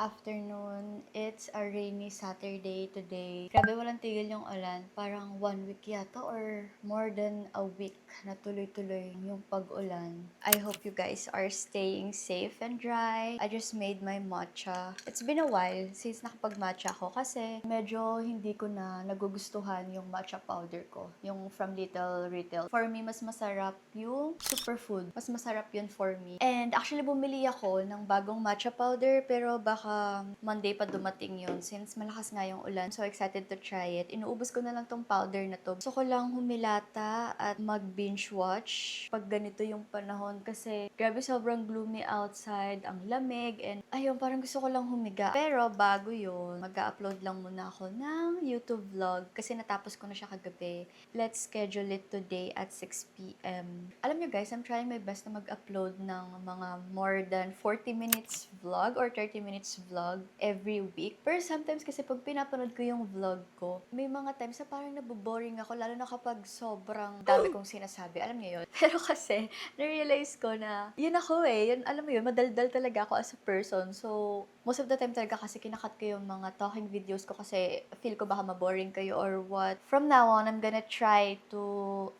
afternoon. It's a rainy Saturday today. Grabe walang tigil yung ulan. Parang 1 week yata or more than a week na tuloy-tuloy yung pag-ulan. I hope you guys are staying safe and dry. I just made my matcha. It's been a while since nakapag-matcha ako kasi medyo hindi ko na nagugustuhan yung matcha powder ko. Yung from Little Retail. For me, mas masarap yung superfood. Mas masarap yun for me. And actually, bumili ako ng bagong matcha powder pero baka Monday pa dumating yun since malakas nga yung ulan. So excited to try it. Inuubos ko na lang tong powder na to. Gusto ko lang humilata at mag-binge watch pag ganito yung panahon kasi grabe sobrang gloomy outside, ang lamig, and ayun, parang gusto ko lang humiga. Pero bago yun, mag-upload lang muna ako ng YouTube vlog kasi natapos ko na siya kagabi. Let's schedule it today at 6 p.m. Alam nyo guys, I'm trying my best na mag-upload ng mga more than 40 minutes vlog or 30 minutes vlog every week. Pero sometimes kasi pag pinapanood ko yung vlog ko, may mga times na parang naboboring ako, lalo na kapag sobrang dami kong sinasabi. Alam niyo yun? Pero kasi, na-realize ko na, yun ako yun, alam mo yun, madaldal talaga ako as a person. So, most of the time talaga kasi kinakat ko yung mga talking videos ko kasi feel ko baka maboring kayo or what. From now on, I'm gonna try to,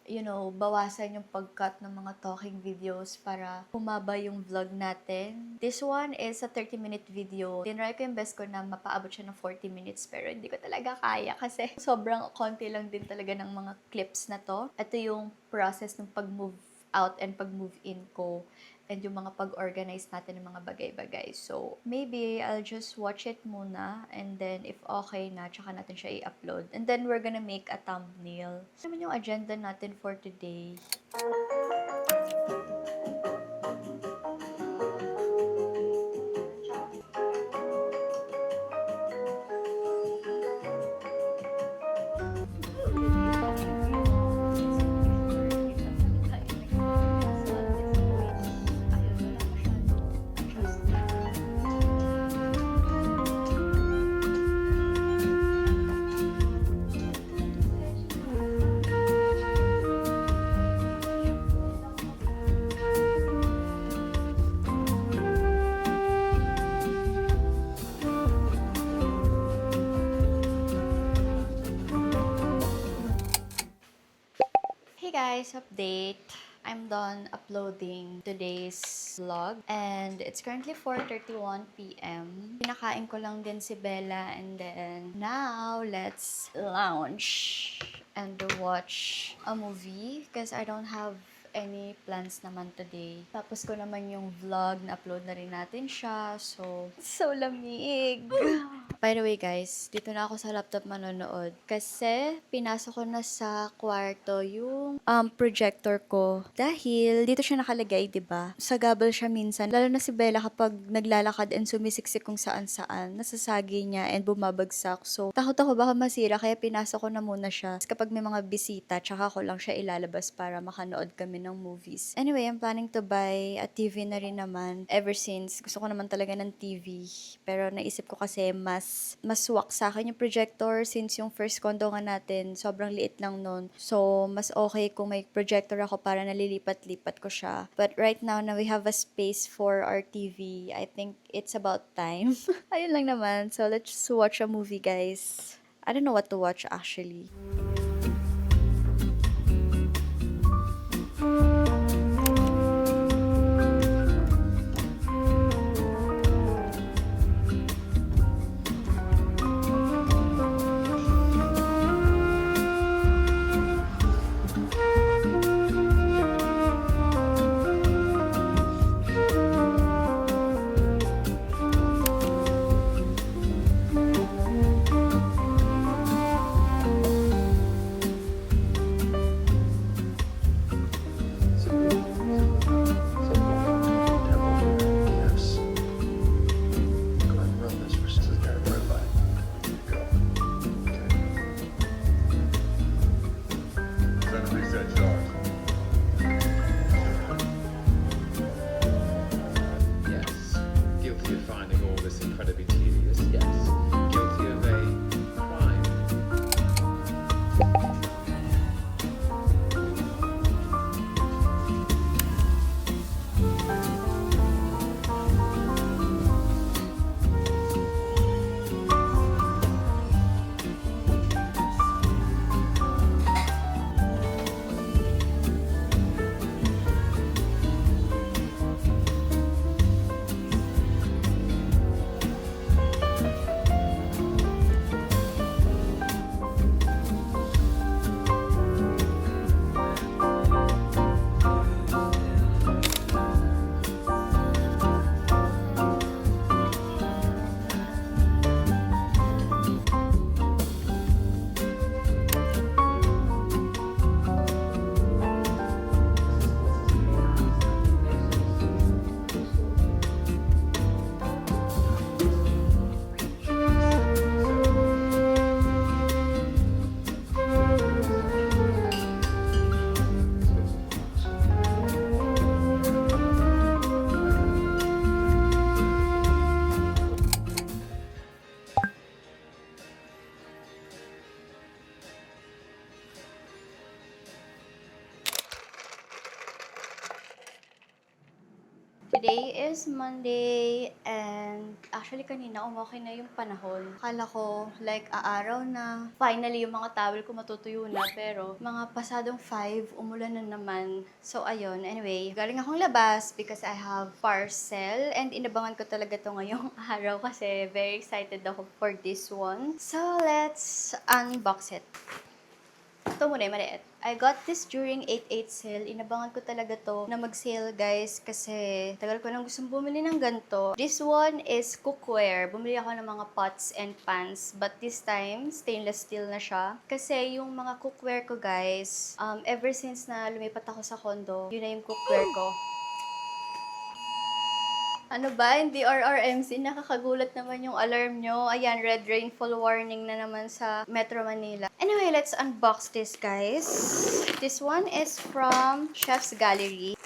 bawasan yung pag-cut ng mga talking videos para humaba yung vlog natin. This one is a 30-minute video. Tinry ko yung best ko na mapaabot siya ng 40 minutes pero hindi ko talaga kaya kasi sobrang konti lang din talaga ng mga clips na to. Ito yung process ng pag-move out and pag-move in ko and yung mga pag-organize natin ng mga bagay-bagay. So, maybe I'll just watch it muna and then if okay na, tsaka natin siya i-upload. And then we're gonna make a thumbnail. Ano naman yung agenda natin for today? Hey guys, update. I'm done uploading today's vlog and it's currently 4:31 p.m. Pinakain ko lang din si Bella and then now let's lounge and watch a movie because I don't have any plans naman today. Tapos ko naman yung vlog, na-upload na rin natin siya. So lamig. By the way guys, dito na ako sa laptop manonood kasi pinasok ko na sa kwarto yung projector ko. Dahil dito siya nakalagay, 'di ba? Sagabal siya minsan, lalo na si Bella kapag naglalakad and sumisiksik kung saan-saan, nasasagi niya and bumabagsak. So, takot ako baka masira kaya pinasok ko na muna siya. Kapag may mga bisita, tsaka ko lang siya ilalabas para makanood kami ng movies. Anyway, I'm planning to buy a TV na rin naman ever since gusto ko naman talaga ng TV. Pero naisip ko kasi mas swak sa akin yung projector since yung first condo nga natin, sobrang liit lang nun. So, mas okay kung may projector ako para nalilipat-lipat ko siya. But right now na we have a space for our TV, I think it's about time. Ayun lang naman. So, let's just watch a movie, guys. I don't know what to watch actually. Today is Monday and actually kanina umokay na yung panahon. Akala ko like aaraw na. Finally yung mga towel ko matutuyo na pero mga pasadong 5 umulan na naman. So ayun, anyway, galing akong labas because I have parcel and inabangan ko talaga to ngayong araw kasi very excited ako for this one. So let's unbox it. Ito muna yung maliit. I got this during 8/8 sale. Inabangan ko talaga to na mag-sale, guys, kasi tagal ko nang gustong bumili ng ganito. This one is cookware. Bumili ako ng mga pots and pans, but this time, stainless steel na siya. Kasi yung mga cookware ko, guys, ever since na lumipat ako sa condo, yun na yung cookware ko. Ano ba? Hindi RRMC. Nakakagulat naman yung alarm nyo. Ayan, red rainfall warning na naman sa Metro Manila. Anyway, let's unbox this, guys. This one is from Chef's Gallery.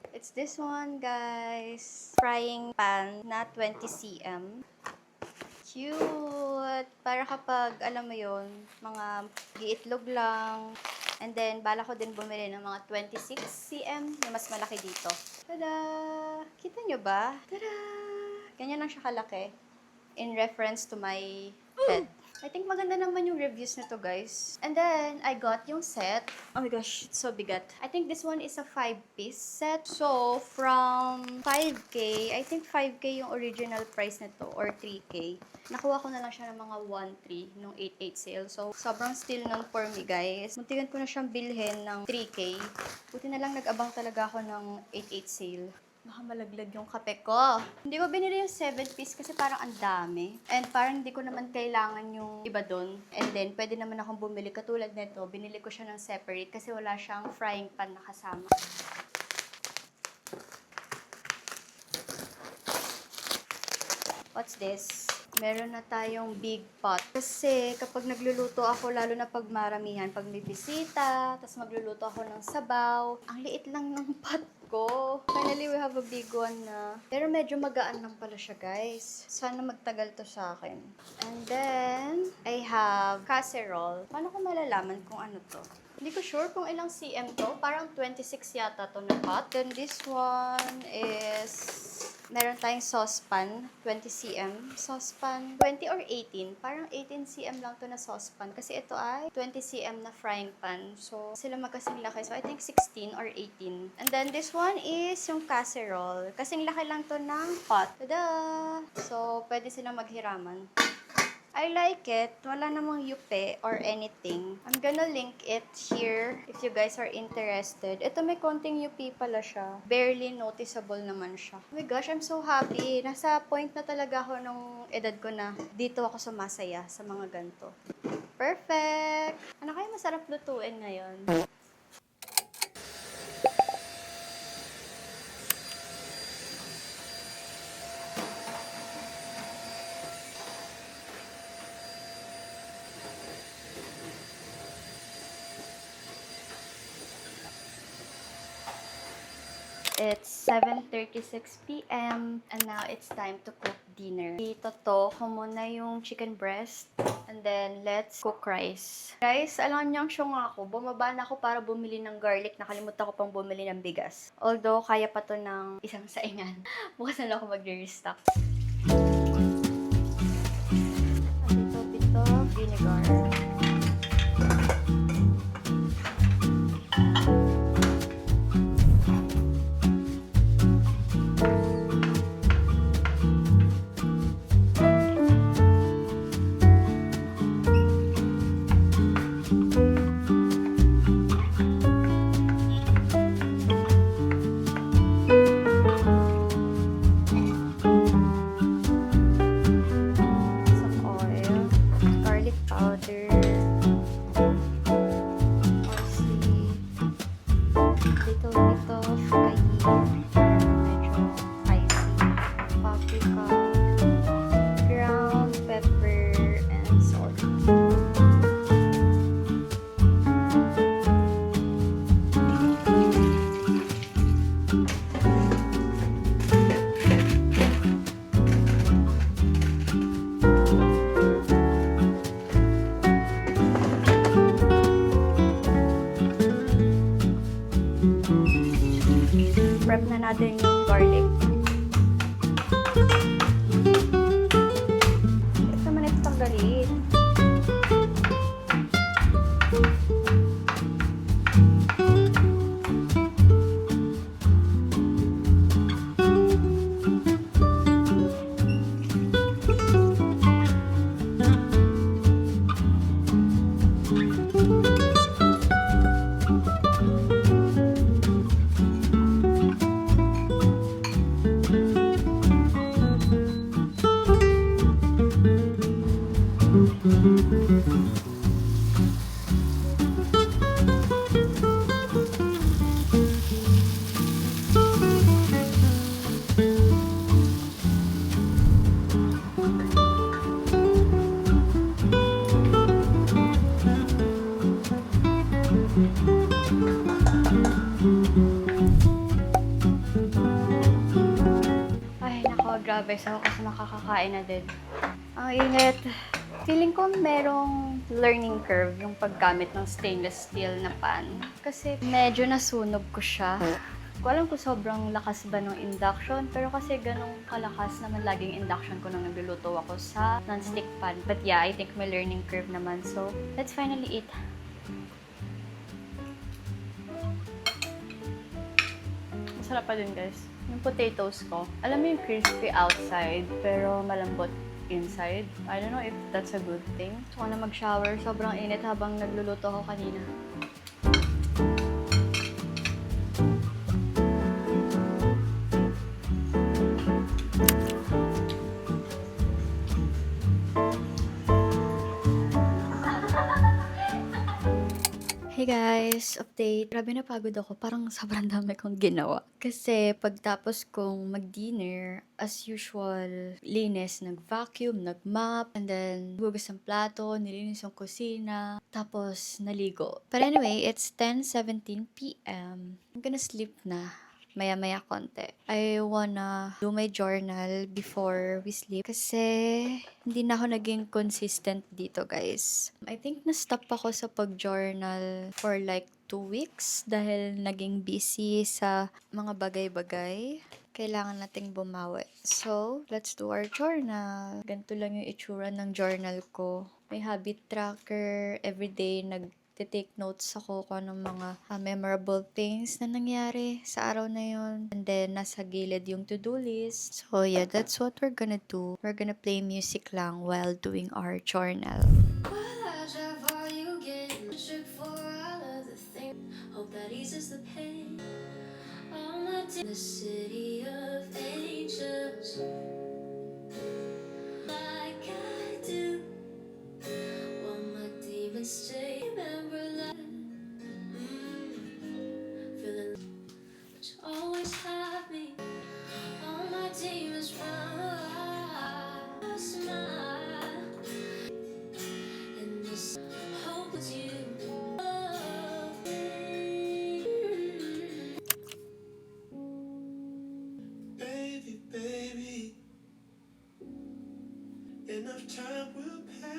It's this one, guys. Frying pan na 20 cm. Cute! Para kapag, alam mo yun, mga giitlog lang. And then, bala ko din bumili ng mga 26 cm na mas malaki dito. Tada! Kita nyo ba? Tada! Ganyan lang siya kalaki. In reference to my head. I think maganda naman yung reviews nito, guys. And then, I got yung set. Oh my gosh, it's so bigat. I think this one is a 5-piece set. So, from 5K, I think 5K yung original price nito or 3K. Nakuha ko na lang siya ng mga 1.3 nung 8/8 sale. So, sobrang steal nun for me, guys. Muntikan ko na siyang bilhin ng 3K. Buti na lang nag-abang talaga ako ng 8/8 sale. Baka malaglag yung kape ko. Hindi ko binili yung 7-piece kasi parang ang dami. And parang hindi ko naman kailangan yung iba dun. And then, pwede naman akong bumili. Katulad nito, binili ko siya ng separate kasi wala siyang frying pan na kasama. What's this? Meron na tayong big pot. Kasi kapag nagluluto ako, lalo na pag maramihan, pag may bisita, tapos magluluto ako ng sabaw, ang liit lang ng pot ko. Finally, we have a big one na. Pero medyo magaan lang pala siya, guys. Sana magtagal to sa akin. And then, I have casserole. Paano ko malalaman kung ano to? Hindi ko sure kung ilang cm to. Parang 26 yata to na pot. Then this one is... Meron tayong saucepan, 20 cm. Saucepan, 20 or 18. Parang 18 cm lang to na saucepan. Kasi ito ay 20 cm na frying pan. So, sila magkasing laki. So, I think 16 or 18. And then, this one is yung casserole. Kasing laki lang to ng pot. Tada! So, pwede silang maghiraman. I like it. Wala namang yupe or anything. I'm gonna link it here if you guys are interested. Ito may konting yupi pala siya. Barely noticeable naman siya. Oh my gosh, I'm so happy. Nasa point na talaga ako nung edad ko na dito ako sumasaya sa mga ganito. Perfect! Ano kaya masarap lutuin ngayon? It's 7:36 p.m. and now it's time to cook dinner. Itoto ko muna yung chicken breast and then let's cook rice. Guys, alam niyo ang ako, bumaba na ako para bumili ng garlic. Nakalimutan ko pang bumili ng bigas. Although, kaya pa to ng isang saingan. Bukas na lang ako mag-restock. Bito vinegar. Some oil, garlic powder, mag-revise ako kasi makakakain na din. Ang init. Feeling ko merong learning curve yung paggamit ng stainless steel na pan. Kasi medyo nasunog ko siya. Ko alam kung sobrang lakas ba ng induction, pero kasi ganong kalakas naman laging induction ko nung nagluluto ako sa non-stick pan. But yeah, I think may learning curve naman. So, let's finally eat. Masarap pa din, guys. Yung potatoes ko, alam mo yung crispy outside, pero malambot inside. I don't know if that's a good thing. So, na mag-shower. Sobrang init habang nagluluto ako kanina. Hey guys, update. Grabe napagod ako. Parang sobrang dami kong ginawa. Kasi pagtapos kong mag-dinner, as usual, linis, nag-vacuum, nag-mop, and then hugas ng plato, nilinis yung kusina, tapos naligo. But anyway, it's 10:17 p.m. I'm gonna sleep na. Maya-maya konti. I wanna do my journal before we sleep kasi hindi na ako naging consistent dito, guys. I think na-stop ako sa pag-journal for like 2 weeks dahil naging busy sa mga bagay-bagay. Kailangan nating bumawi. So, let's do our journal. Ganito lang yung itsura ng journal ko. May habit tracker. Everyday take notes ako kung anong mga memorable things na nangyari sa araw na yun. And then, nasa gilid yung to-do list. So, yeah, that's what we're gonna do. We're gonna play music lang while doing our journal. Hope that eases the pain. The city of angels. Like I do. While my demons stay. Remember that. Feeling but you always have me. All my demons run. Smile. And this hope is you. Baby, enough time will pass.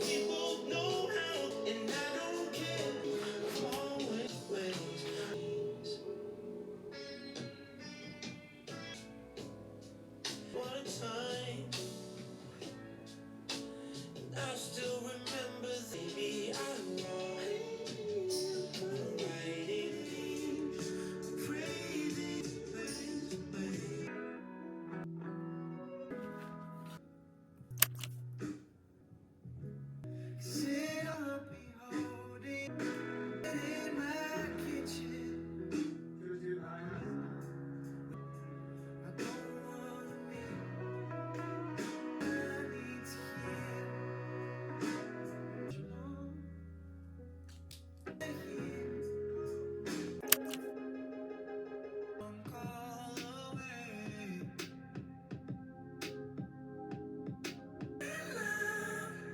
We both know how, and I don't care. I'm always ways. What a time. I still remember, baby, I was writing crazy. Sit up, be holding in my kitchen. I don't wanna meet. I need to hear. Call away.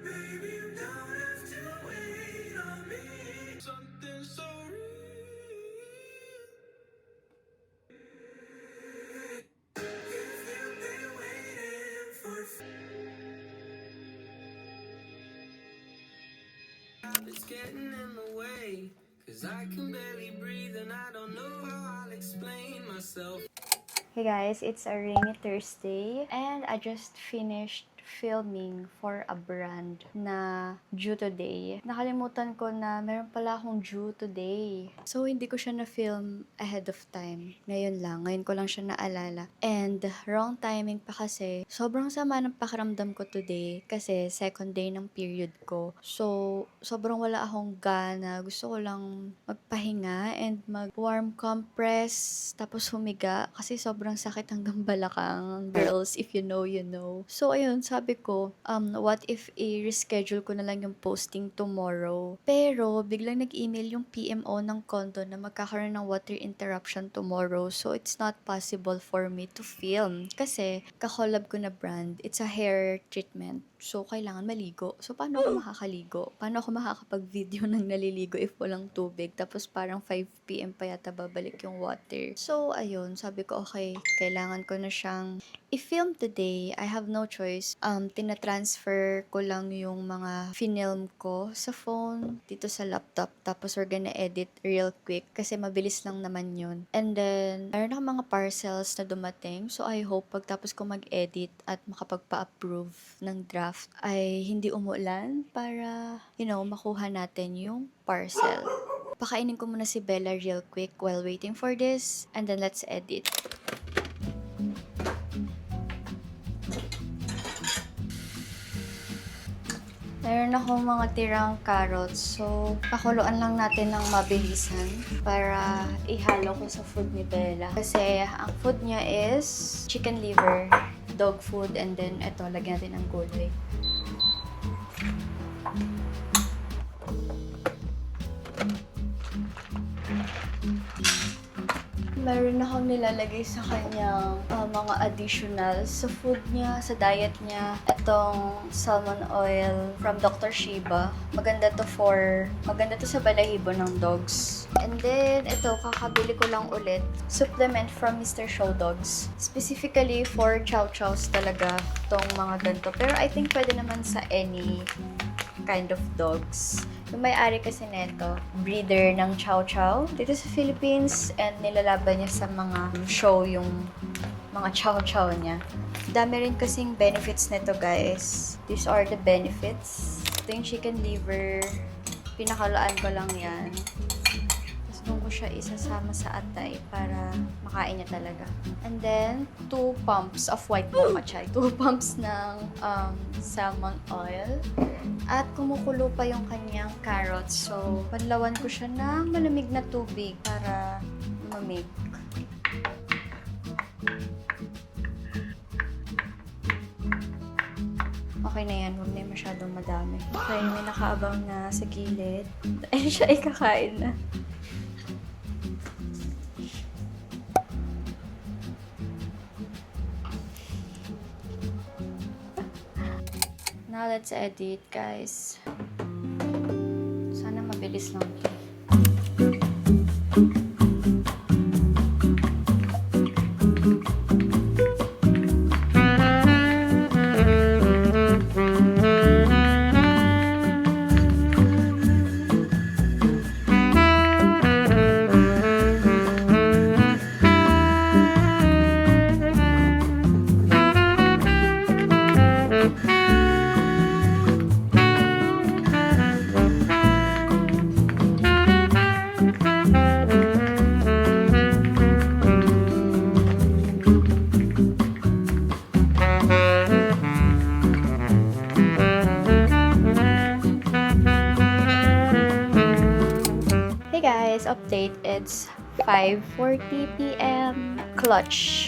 Baby, you don't have to wait on me. Something so real. If you've been waiting for it's getting in the way, 'cause I can barely breathe and I don't know how I'll explain myself. Hey guys, it's a rainy Thursday and I just finished filming for a brand na due today. Nakalimutan ko na meron pala akong due today. So, hindi ko siya na-film ahead of time. Ngayon ko lang siya naalala. And, wrong timing pa kasi, sobrang sama ng pakiramdam ko today kasi second day ng period ko. So, sobrang wala akong gana. Gusto ko lang magpahinga and mag-warm compress, tapos humiga kasi sobrang sakit hanggang balakang. Girls, if you know, you know. So, ayun, sabi ko, what if i-reschedule ko na lang yung posting tomorrow? Pero, biglang nag-email yung PMO ng condo na magkakaroon ng water interruption tomorrow. So, it's not possible for me to film. Kasi, kakolab ko na brand. It's a hair treatment. So, kailangan maligo. So, paano ako makakaligo? Paano ako makakapag-video ng naliligo if walang tubig? Tapos parang 5 PM pa yata babalik yung water. So, ayun. Sabi ko, okay, kailangan ko na siyang i-film today. I have no choice. Tina-transfer ko lang yung mga finilm ko sa phone, dito sa laptop. Tapos we're gonna edit real quick kasi mabilis lang naman yun. And then, meron akong mga parcels na dumating. So, I hope pagtapos ko mag-edit at makapagpa-approve ng draft ay hindi umulan para, makuha natin yung parcel. Pakainin ko muna si Bella real quick while waiting for this. And then, let's edit. Meron akong mga tirang carrots. So, pakuluan lang natin ng mabilisan para ihalo ko sa food ni Bella. Kasi ang food niya is chicken liver, dog food, and then eto, lagyan natin ng gulay. Meron akong nilalagay sa kanyang mga additional sa food niya, sa diet niya. Itong salmon oil from Dr. Shiba. Maganda to sa balahibo ng dogs. And then, ito, kakabili ko lang ulit. Supplement from Mr. Show Dogs. Specifically for chow chows talaga tong mga ganito. Pero I think pwede naman sa any kind of dogs. Yung may-ari kasi neto, breeder ng chow chow dito sa Philippines, and nilalaban niya sa mga show yung mga chow chow niya. Dami rin kasing benefits nito, guys. These are the benefits. Ito yung chicken liver. Pinakalaan ko lang yan. Tapos doon ko siya isasama sa atay para makain niya talaga. And then, 2 pumps of white machay. 2 pumps ng salmon oil. At kumukulo pa yung kanyang carrots. So, panlawan ko siya ng malamig na tubig para mamig. Okay na yan. Huwag na yung masyadong madami. Okay, may nakaabang na sa gilid. Ayun siya, ikakain na. Now, let's edit, guys. Sana mabilis lang. Update, it's 5:40 PM. Clutch.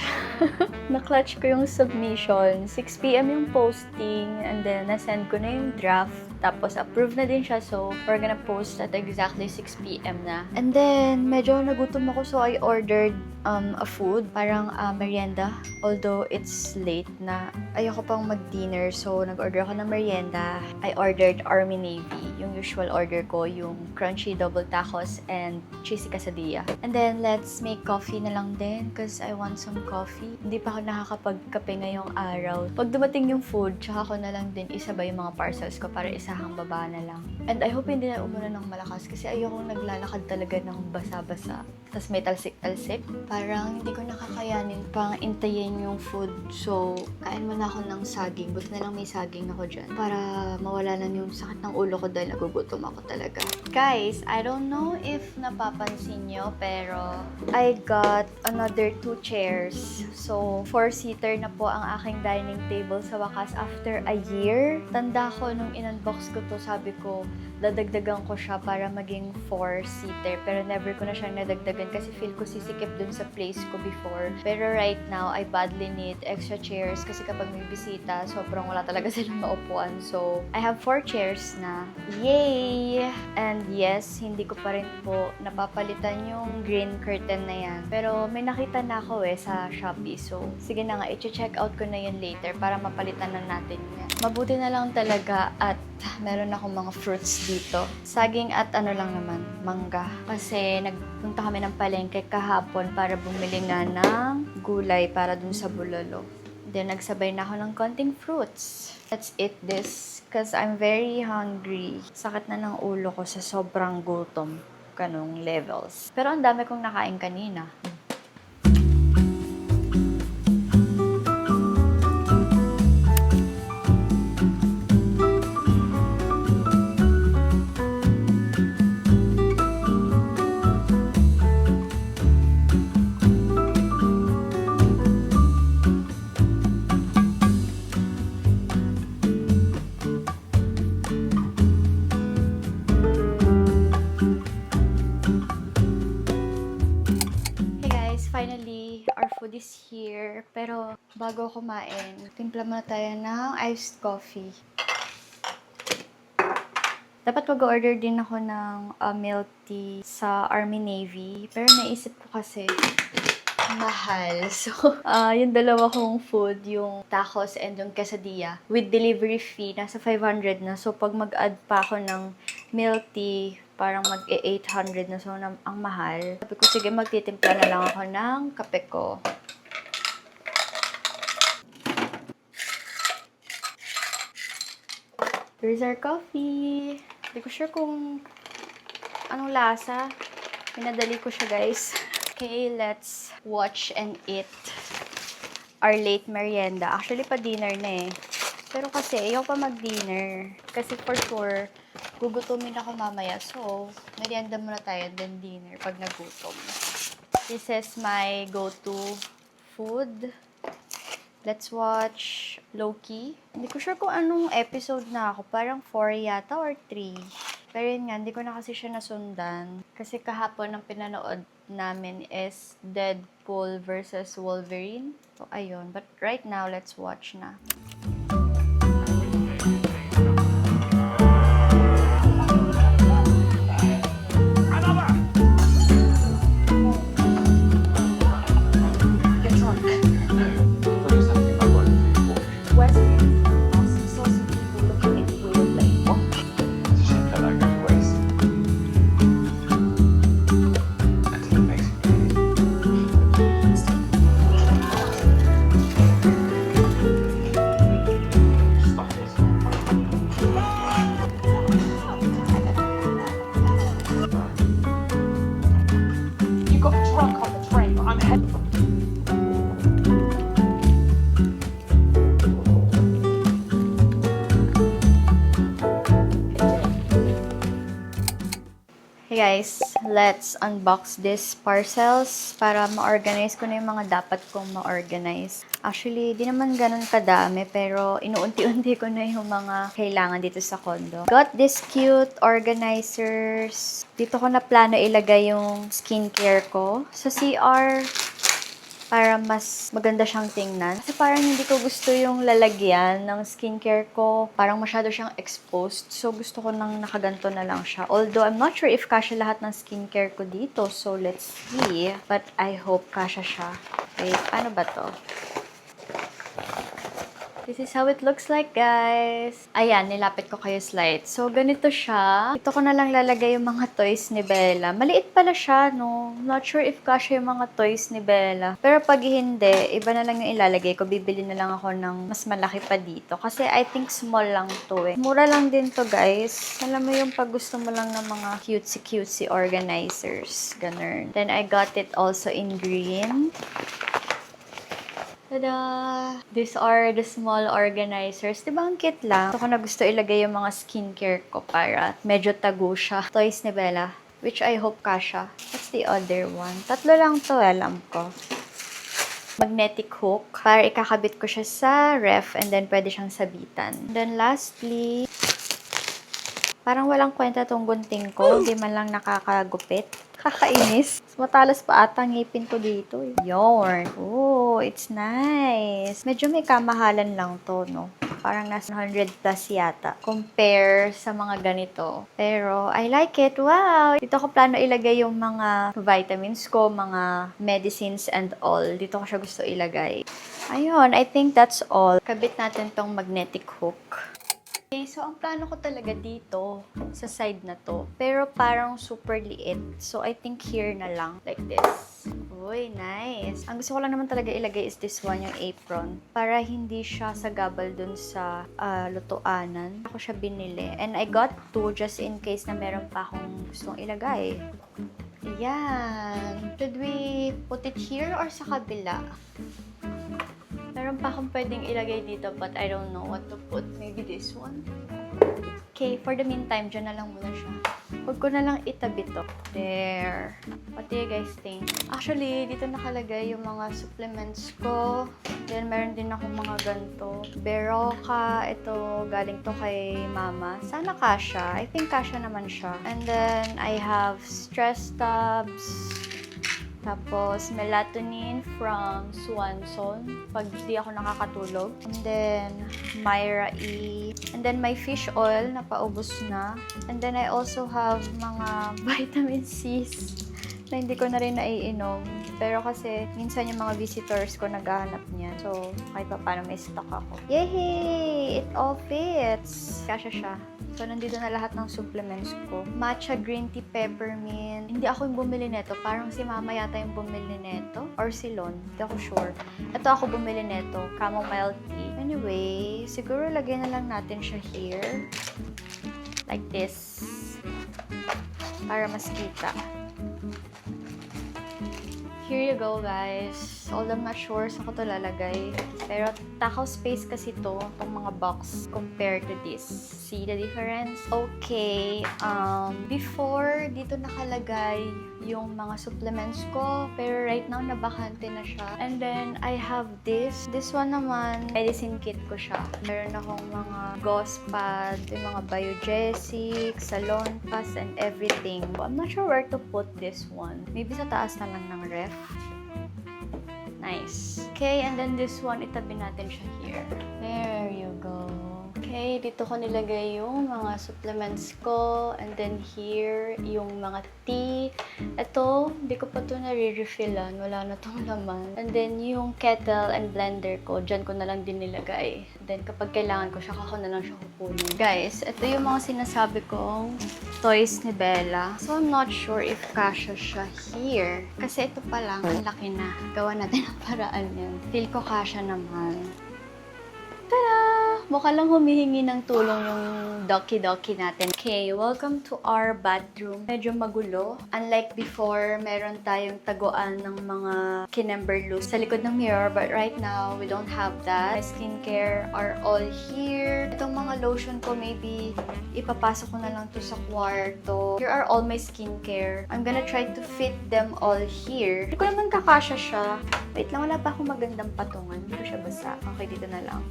Na-clutch ko yung submission. 6 PM yung posting, and then nasend ko na yung draft. Tapos approved na din siya, so we're gonna post at exactly 6 PM na. And then, medyo nagutom ako, so I ordered a food, parang merienda. Although it's late na, ayoko pang mag-dinner, so nag-order ako ng merienda. I ordered Army Navy, yung usual order ko, yung crunchy double tacos and cheesy quesadilla. And then, let's make coffee na lang din, because I want some coffee. Hindi pa ako nakakapagkape ngayong araw. Pag dumating yung food, tsaka ko na lang din isabay yung mga parcels ko para isahang baba na lang. And I hope hindi na umulan ng malakas, kasi ayokong naglalakad talaga ng basa-basa. Tapos may talsik-talsik. Parang hindi ko nakakayanin pang intayin yung food. So, kain muna ako ng saging. Buti na lang may saging ako dyan. Para mawala lang yung sakit ng ulo ko dahil nagugutom ako talaga. Guys, I don't know if napapansin nyo, pero I got another 2 chairs. So, 4-seater na po ang aking dining table sa wakas after a year. Tanda ko nung in-unbox ko to, sabi ko, dadagdagan ko siya para maging 4-seater. Pero never ko na siyang nadagdagan kasi feel ko sisikip dun sa place ko before. Pero right now, I badly need extra chairs kasi kapag may bisita, sobrang wala talaga silang maupuan. So, I have 4 chairs na. Yay! And yes, hindi ko pa rin po napapalitan yung green curtain na yan. Pero may nakita na ako sa Shopee. So, sige na nga, i-check out ko na yun later para mapalitan na natin yan. Mabuti na lang talaga at meron akong mga fruits dito. Saging at ano lang naman, mangga. Kasi nagpunta kami ng palengke kahapon para bumili nga ng gulay para dun sa bulalo. Then, nagsabay na ako ng konting fruits. Let's eat this because I'm very hungry. Sakit na ng ulo ko sa sobrang gutom. Ganong levels. Pero ang dami kong nakain kanina. Finally, our food is here. Pero bago kumain, timpla muna tayo ng iced coffee. Dapat mag-order din ako ng milk tea sa Army Navy. Pero naisip ko kasi mahal. So, yung dalawa kong food, yung tacos and yung quesadilla, with delivery fee, nasa 500 na. So, pag mag-add pa ako ng milk tea, parang mag-800 na. So, ang mahal. Sabi ko, sige, magtitimpla na lang ako ng kape ko. Here's our coffee. Hindi ko sure kung anong lasa. Pinadali ko siya, guys. Okay, let's watch and eat our late merienda. Actually, pa-dinner na eh. Pero kasi, ayaw pa mag-dinner. Kasi for sure, gugutumin ako mamaya. So, merienda muna tayo, then dinner pag nagutom. This is my go-to food. Let's watch Loki. Hindi ko sure kung anong episode na ako. Parang 4 yata or 3. Pero yun nga, hindi ko na kasi siya nasundan. Kasi kahapon ang pinanood namin is Deadpool versus Wolverine. So, ayun. But right now, let's watch na. Hey guys, let's unbox these parcels para ma-organize ko na yung mga dapat kong ma-organize. Actually, di naman ganun kadami pero inuunti-unti ko na yung mga kailangan dito sa condo. Got this cute organizers. Dito ko na plano ilagay yung skincare ko sa CR para mas maganda siyang tingnan. Kasi parang hindi ko gusto yung lalagyan ng skincare ko. Parang masyado siyang exposed. So, gusto ko nang nakaganto na lang siya. Although, I'm not sure if kasya lahat ng skincare ko dito. So, let's see. But I hope kasya siya. Wait, paano ba to? This is how it looks like, guys. Ayan, nilapit ko kayo slide. So, ganito siya. Ito ko na lang lalagay yung mga toys ni Bella. Maliit pala siya, no? Not sure if kasya yung mga toys ni Bella. Pero pag hindi, iba na lang yung ilalagay ko. Bibili na lang ako ng mas malaki pa dito. Kasi I think small lang to eh. Mura lang din to, guys. Alam mo yung pag gusto mo lang ng mga cutesy-cutesy organizers. Ganun. Then, I got it also in green. Tada! These are the small organizers. Diba ang cute lang? Ito ko na gusto ilagay yung mga skincare ko para medyo tago siya. Toys ni Bella. Which I hope kasha. What's the other one? Tatlo lang to, alam ko. Magnetic hook. Para ikakabit ko siya sa ref and then pwede siyang sabitan. Then lastly, Parang walang kwenta tong gunting ko. Hindi man lang nakakagupit. Kakainis. Matalas pa ata ngipin ko dito. Yorn. Oh, it's nice. Medyo may kamahalan lang to, no? Parang nasa 100 plus yata. Compare sa mga ganito. Pero, I like it. Wow! Dito ko plano ilagay yung mga vitamins ko, mga medicines and all. Dito ko siya gusto ilagay. Ayun, I think that's all. Kabit natin tong magnetic hook. Okay, so ang plano ko talaga dito, sa side na to. Pero parang super liit. So, I think here na lang. Like this. Uy, nice. Ang gusto ko lang naman talaga ilagay is this one, yung apron. Para hindi siya sagabal dun sa lutuanan. Ako siya binili. And I got two just in case na meron pa akong gustong ilagay. Yan. Should we put it here or sa kabila? Meron pa akong pwedeng ilagay dito but I don't know what to put. Maybe this one? Okay, for the meantime, dyan na lang muna siya. Huwag ko na lang itabi to. There. What do you guys think? Actually, dito nakalagay yung mga supplements ko. Then, meron din akong mga ganito. Berocca. Ito, galing to kay mama. Sana kasha. I think kasha naman siya. And then, I have stress tabs. Tapos, melatonin from Swanson pag di ako nakakatulog. And then, Myra E. And then, my fish oil na paubos na. And then, I also have mga vitamin C's na hindi ko na rin naiinom. Pero kasi, minsan yung mga visitors ko naghahanap niyan. So, kahit pa paano may stock ako. Yay! It all fits! Kasya siya. So, nandito na lahat ng supplements ko. Matcha green tea peppermint. Hindi ako yung bumili neto. Parang si mama yata yung bumili neto. Or si Lon. Hindi ako sure. Ito ako bumili neto. Chamomile tea. Anyway, siguro lagay na lang natin siya here. Like this. Para mas kita. Here you go, guys. Although I'm not sure saan ko ito lalagay. Pero takaw space kasi to, itong mga box compared to this. See the difference? Okay. Before, dito nakalagay yung mga supplements ko. Pero right now, nabakante na siya. And then, I have this. This one naman, medicine kit ko siya. Meron akong mga gauze pad, yung mga Biogesic, Salon Pass, and everything. I'm not sure where to put this one. Maybe sa taas na lang ng ref. Nice. Okay, and then this one, itabi natin siya here. There you go. Okay, dito ko nilagay yung mga supplements ko. And then here, yung mga tea. Ito, hindi ko pa ito nare-refillan. Wala na itong laman. And then yung kettle and blender ko, dyan ko na lang din nilagay. Then kapag kailangan ko siya, ako na lang siya kukunin. Guys, ito yung mga sinasabi kong toys ni Bella. So, I'm not sure if kasha siya here. Kasi ito pa lang, ang laki na. Gawa natin ang paraan yan. Feel ko kasha naman. Tada! Mukha lang humihingi ng tulong yung doki-doki natin. Okay, welcome to our bathroom. Medyo magulo. Unlike before, meron tayong taguan ng mga kinemberloos sa likod ng mirror. But right now, we don't have that. My skincare are all here. Itong mga lotion ko, maybe ipapasok ko na lang to sa kwarto. Here are all my skincare. I'm gonna try to fit them all here. Hindi ko naman kakasya siya. Wait lang, wala pa akong magandang patungan. Hindi ko siya basa. Okay, dito na lang.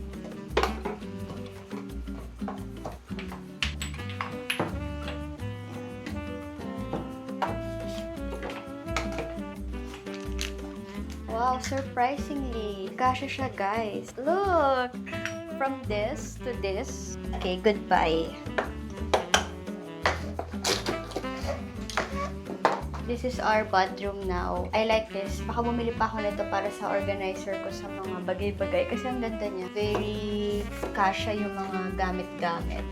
Wow, surprisingly, kasha siya, guys. Look! From this to this. Okay, goodbye. This is our bathroom now. I like this. Baka bumili pa ako nito para sa organizer ko sa mga bagay-bagay. Kasi ang ganda niya. Very kasha yung mga gamit-gamit.